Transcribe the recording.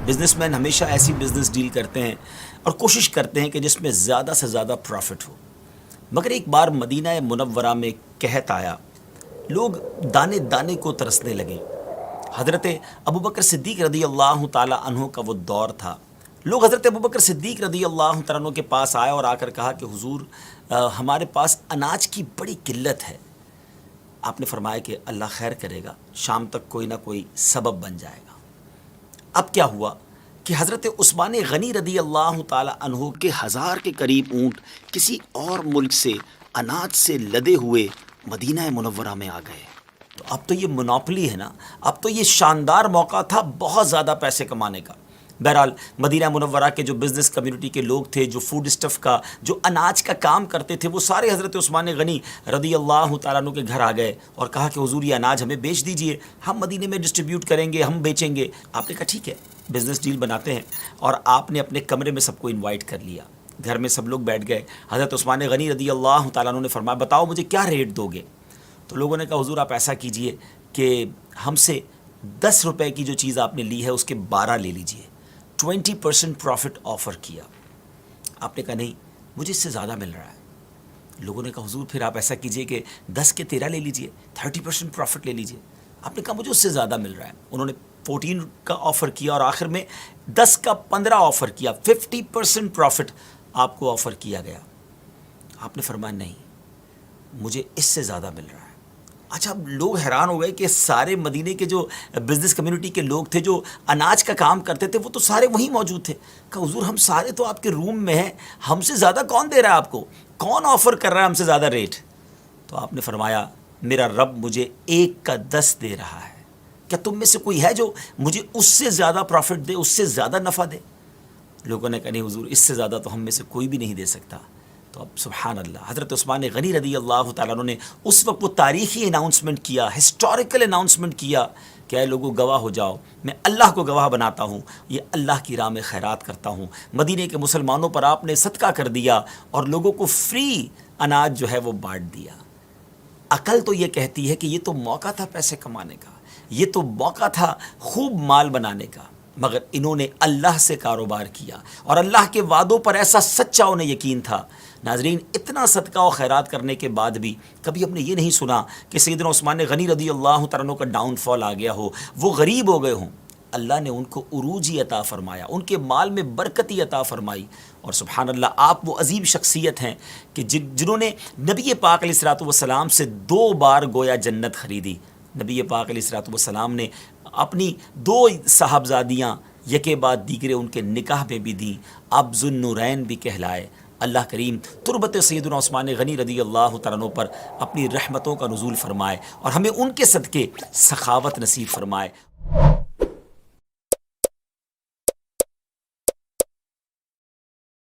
Business man ہمیشہ ایسی business deal کرتے ہیں اور کوشش کرتے ہیں کہ جس میں زیادہ سے زیادہ پروفٹ ہو، مگر ایک بار مدینہ منورہ میں قحط آیا، لوگ دانے دانے کو ترسنے لگے۔ حضرت ابوبکر صدیق رضی اللہ تعالی عنہ کا وہ دور تھا۔ لوگ حضرت ابوبکر صدیق رضی اللہ تعالیٰ عنہ کے پاس آئے اور آ کر کہا کہ حضور ہمارے پاس اناج کی بڑی قلت ہے۔ آپ نے فرمایا کہ اللہ خیر کرے گا، شام تک کوئی نہ کوئی سبب بن جائے گا۔ اب کیا ہوا کہ حضرت عثمان غنی رضی اللہ تعالی عنہ کے 1000 کے قریب اونٹ کسی اور ملک سے اناج سے لدے ہوئے مدینہ منورہ میں آ گئے۔ تو اب تو یہ منوپلی ہے نا، اب تو یہ شاندار موقع تھا بہت زیادہ پیسے کمانے کا۔ بہرحال مدینہ منورہ کے جو بزنس کمیونٹی کے لوگ تھے، جو فوڈ اسٹف کا، جو اناج کا کام کرتے تھے، وہ سارے حضرت عثمان غنی رضی اللہ تعالیٰ عنہ کے گھر آ گئے اور کہا کہ حضور یہ اناج ہمیں بیچ دیجئے، ہم مدینے میں ڈسٹریبیوٹ کریں گے، ہم بیچیں گے۔ آپ نے کہا ٹھیک ہے، بزنس ڈیل بناتے ہیں، اور آپ نے اپنے کمرے میں سب کو انوائٹ کر لیا۔ گھر میں سب لوگ بیٹھ گئے۔ حضرت عثمان غنی رضی اللہ تعالیٰ عنہ نے فرمایا بتاؤ مجھے کیا ریٹ دو گے؟ تو لوگوں نے کہا حضور آپ ایسا کیجئے کہ ہم سے 10 روپے کی جو چیز آپ نے لی ہے اس کے 12 لے لیجئے۔ 20% پروفٹ آفر کیا۔ آپ نے کہا نہیں، مجھے اس سے زیادہ مل رہا ہے۔ لوگوں نے کہا حضور پھر آپ ایسا کیجئے کہ 10 کے 13 لے لیجئے، 30% پروفٹ لے لیجئے۔ آپ نے کہا مجھے اس سے زیادہ مل رہا ہے۔ انہوں نے 14 کا آفر کیا اور آخر میں 10 کا 15 آفر کیا، 50% پروفٹ آپ کو آفر کیا گیا۔ آپ نے فرمایا نہیں، مجھے اس سے زیادہ مل رہا ہے۔ اچھا، اب لوگ حیران ہو گئے کہ سارے مدینے کے جو بزنس کمیونٹی کے لوگ تھے جو اناج کا کام کرتے تھے وہ تو سارے وہیں موجود تھے۔ کہا حضور ہم سارے تو آپ کے روم میں ہیں، ہم سے زیادہ کون دے رہا ہے آپ کو؟ کون آفر کر رہا ہے ہم سے زیادہ ریٹ؟ تو آپ نے فرمایا میرا رب مجھے 1 کا 10 دے رہا ہے، کیا تم میں سے کوئی ہے جو مجھے اس سے زیادہ پروفٹ دے، اس سے زیادہ نفع دے؟ لوگوں نے کہا نہیں حضور اس سے زیادہ تو ہم میں سے کوئی بھی نہیں دے سکتا۔ تو اب سبحان اللہ، حضرت عثمان غنی رضی اللہ تعالیٰ عنہ نے اس وقت وہ تاریخی اناؤنسمنٹ کیا، ہسٹوریکل اناؤنسمنٹ کیا کہ اے لوگوں گواہ ہو جاؤ، میں اللہ کو گواہ بناتا ہوں، یہ اللہ کی راہ میں خیرات کرتا ہوں۔ مدینے کے مسلمانوں پر آپ نے صدقہ کر دیا اور لوگوں کو فری اناج جو ہے وہ بانٹ دیا۔ عقل تو یہ کہتی ہے کہ یہ تو موقع تھا پیسے کمانے کا، یہ تو موقع تھا خوب مال بنانے کا، مگر انہوں نے اللہ سے کاروبار کیا اور اللہ کے وعدوں پر ایسا سچا انہیں یقین تھا۔ ناظرین، اتنا صدقہ و خیرات کرنے کے بعد بھی کبھی ہم نے یہ نہیں سنا کہ سیدنا عثمان غنی رضی اللہ تعالیٰ عنہ کا ڈاؤن فال آ گیا ہو، وہ غریب ہو گئے ہوں۔ اللہ نے ان کو عروجی عطا فرمایا، ان کے مال میں برکتی عطا فرمائی۔ اور سبحان اللہ، آپ وہ عظیم شخصیت ہیں کہ جنہوں نے نبی پاک علیہ الصلوۃ والسلام سے 2 بار گویا جنت خریدی۔ نبی پاک علیہ الصلوۃ والسلام نے اپنی 2 صاحبزادیاں یکے بعد دیگرے ان کے نکاح میں بھی دیں، آپ ذو النورین بھی کہلائے۔ اللہ کریم تربت سیدنا عثمان غنی رضی اللہ تعالیٰ عنہ پر اپنی رحمتوں کا نزول فرمائے اور ہمیں ان کے صدقے سخاوت نصیب فرمائے۔